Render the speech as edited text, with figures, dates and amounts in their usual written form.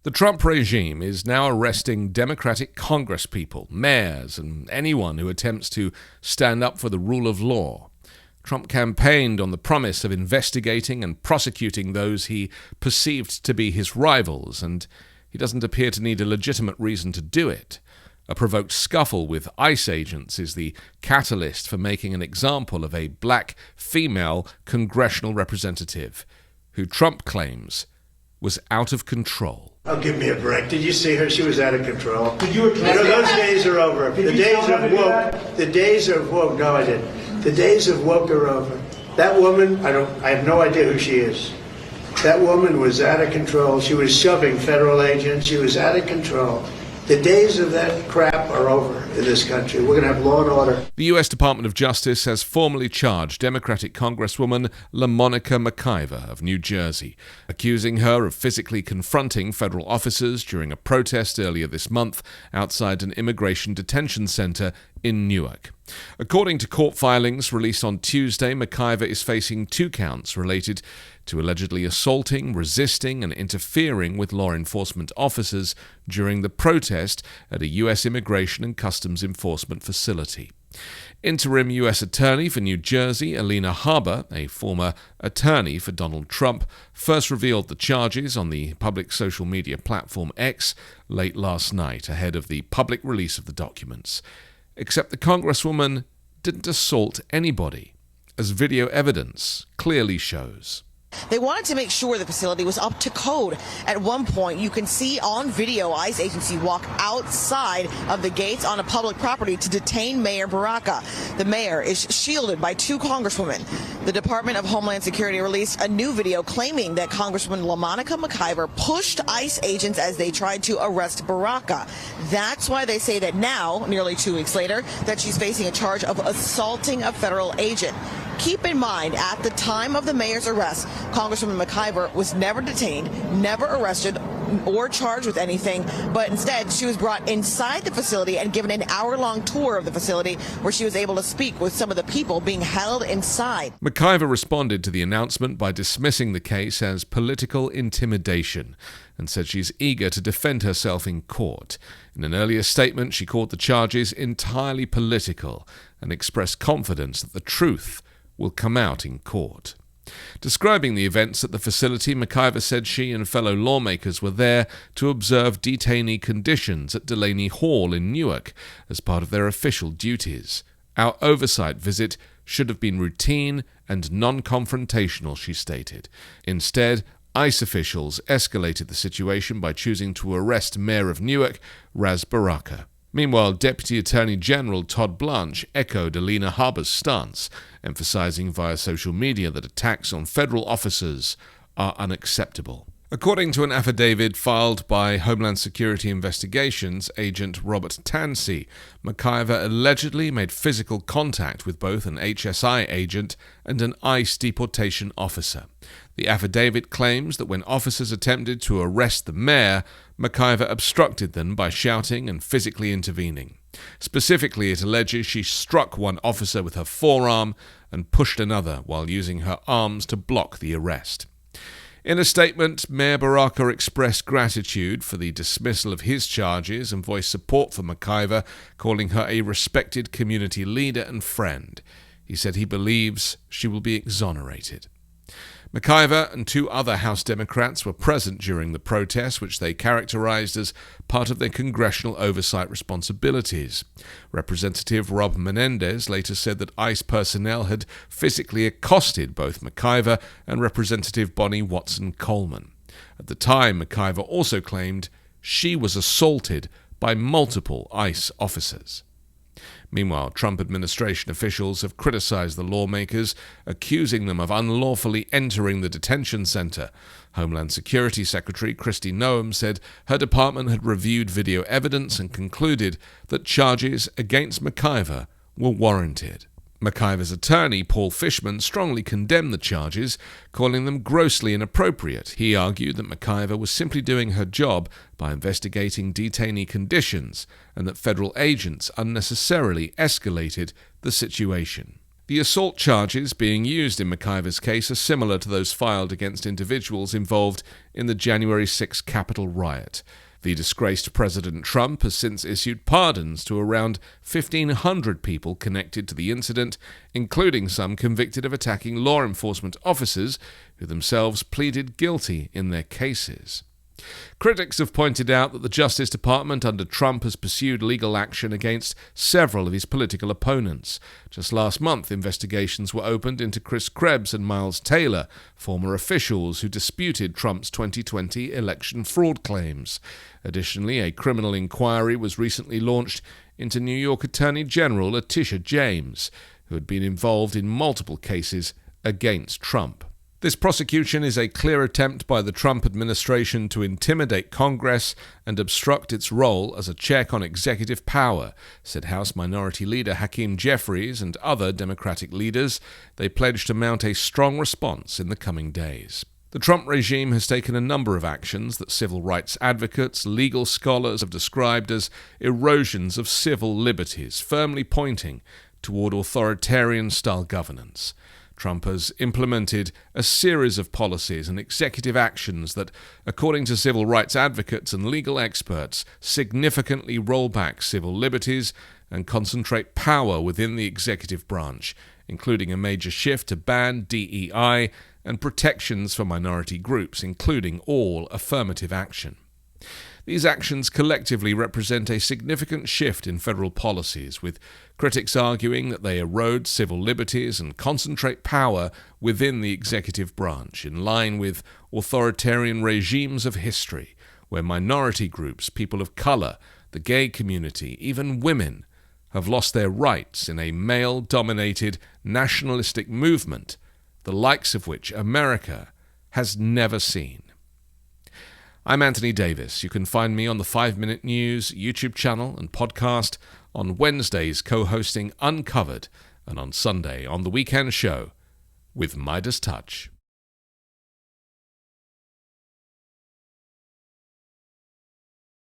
The Trump regime is now arresting Democratic congresspeople, mayors, and anyone who attempts to stand up for the rule of law. Trump campaigned on the promise of investigating and prosecuting those he perceived to be his rivals, and he doesn't appear to need a legitimate reason to do it. A provoked scuffle with ICE agents is the catalyst for making an example of a black female congressional representative, who Trump claims was out of control. Oh, give me a break. Did you see her? She was out of control. Did you address those days are over. The days of woke. No, I didn't. The days of woke are over. That woman, I have no idea who she is. That woman was out of control. She was shoving federal agents. She was out of control. The days of that crap are over in this country. We're going to have law and order. The U.S. Department of Justice has formally charged Democratic Congresswoman LaMonica McIver of New Jersey, accusing her of physically confronting federal officers during a protest earlier this month outside an immigration detention center in Newark. According to court filings released on Tuesday, McIver is facing 2 counts related to allegedly assaulting, resisting, and interfering with law enforcement officers during the protest at a U.S. Immigration and Customs Enforcement facility. Interim U.S. Attorney for New Jersey, Alina Harbour, a former attorney for Donald Trump, first revealed the charges on the public social media platform X late last night, ahead of the public release of the documents. Except the Congresswoman didn't assault anybody, as video evidence clearly shows. They wanted to make sure the facility was up to code. At one point, you can see on video ICE agency walk outside of the gates on a public property to detain Mayor Baraka. The mayor is shielded by 2 congresswomen. The Department of Homeland Security released a new video claiming that Congresswoman LaMonica McIver pushed ICE agents as they tried to arrest Baraka. That's why they say that now, nearly 2 weeks later, that she's facing a charge of assaulting a federal agent. Keep in mind, at the time of the mayor's arrest, Congresswoman McIver was never detained, never arrested, or charged with anything, but instead she was brought inside the facility and given an hour-long tour of the facility where she was able to speak with some of the people being held inside. McIver responded to the announcement by dismissing the case as political intimidation and said she's eager to defend herself in court. In an earlier statement, she called the charges entirely political and expressed confidence that the truth will come out in court. Describing the events at the facility, McIver said she and fellow lawmakers were there to observe detainee conditions at Delaney Hall in Newark as part of their official duties. Our oversight visit should have been routine and non-confrontational, she stated. Instead, ICE officials escalated the situation by choosing to arrest Mayor of Newark, Ras Baraka. Meanwhile, Deputy Attorney General Todd Blanche echoed Alina Harbour's stance, emphasizing via social media that attacks on federal officers are unacceptable. According to an affidavit filed by Homeland Security Investigations agent Robert Tansey, McIver allegedly made physical contact with both an HSI agent and an ICE deportation officer. The affidavit claims that when officers attempted to arrest the mayor, McIver obstructed them by shouting and physically intervening. Specifically, it alleges she struck one officer with her forearm and pushed another while using her arms to block the arrest. In a statement, Mayor Baraka expressed gratitude for the dismissal of his charges and voiced support for McIver, calling her a respected community leader and friend. He said he believes she will be exonerated. McIver and 2 other House Democrats were present during the protest, which they characterized as part of their congressional oversight responsibilities. Representative Rob Menendez later said that ICE personnel had physically accosted both McIver and Representative Bonnie Watson-Coleman. At the time, McIver also claimed she was assaulted by multiple ICE officers. Meanwhile, Trump administration officials have criticized the lawmakers, accusing them of unlawfully entering the detention center. Homeland Security Secretary Kristi Noem said her department had reviewed video evidence and concluded that charges against McIver were warranted. McIver's attorney, Paul Fishman, strongly condemned the charges, calling them grossly inappropriate. He argued that McIver was simply doing her job by investigating detainee conditions and that federal agents unnecessarily escalated the situation. The assault charges being used in McIver's case are similar to those filed against individuals involved in the January 6 Capitol riot. The disgraced President Trump has since issued pardons to around 1,500 people connected to the incident, including some convicted of attacking law enforcement officers who themselves pleaded guilty in their cases. Critics have pointed out that the Justice Department under Trump has pursued legal action against several of his political opponents. Just last month, investigations were opened into Chris Krebs and Miles Taylor, former officials who disputed Trump's 2020 election fraud claims. Additionally, a criminal inquiry was recently launched into New York Attorney General Letitia James, who had been involved in multiple cases against Trump. This prosecution is a clear attempt by the Trump administration to intimidate Congress and obstruct its role as a check on executive power, said House Minority Leader Hakeem Jeffries and other Democratic leaders. They pledged to mount a strong response in the coming days. The Trump regime has taken a number of actions that civil rights advocates, legal scholars have described as erosions of civil liberties, firmly pointing toward authoritarian-style governance. Trump has implemented a series of policies and executive actions that, according to civil rights advocates and legal experts, significantly roll back civil liberties and concentrate power within the executive branch, including a major shift to ban DEI and protections for minority groups, including all affirmative action. These actions collectively represent a significant shift in federal policies, with critics arguing that they erode civil liberties and concentrate power within the executive branch, in line with authoritarian regimes of history, where minority groups, people of color, the gay community, even women, have lost their rights in a male-dominated nationalistic movement, the likes of which America has never seen. I'm Anthony Davis. You can find me on the 5 Minute News YouTube channel and podcast, on Wednesdays co-hosting Uncovered, and on Sunday on The Weekend Show with Midas Touch.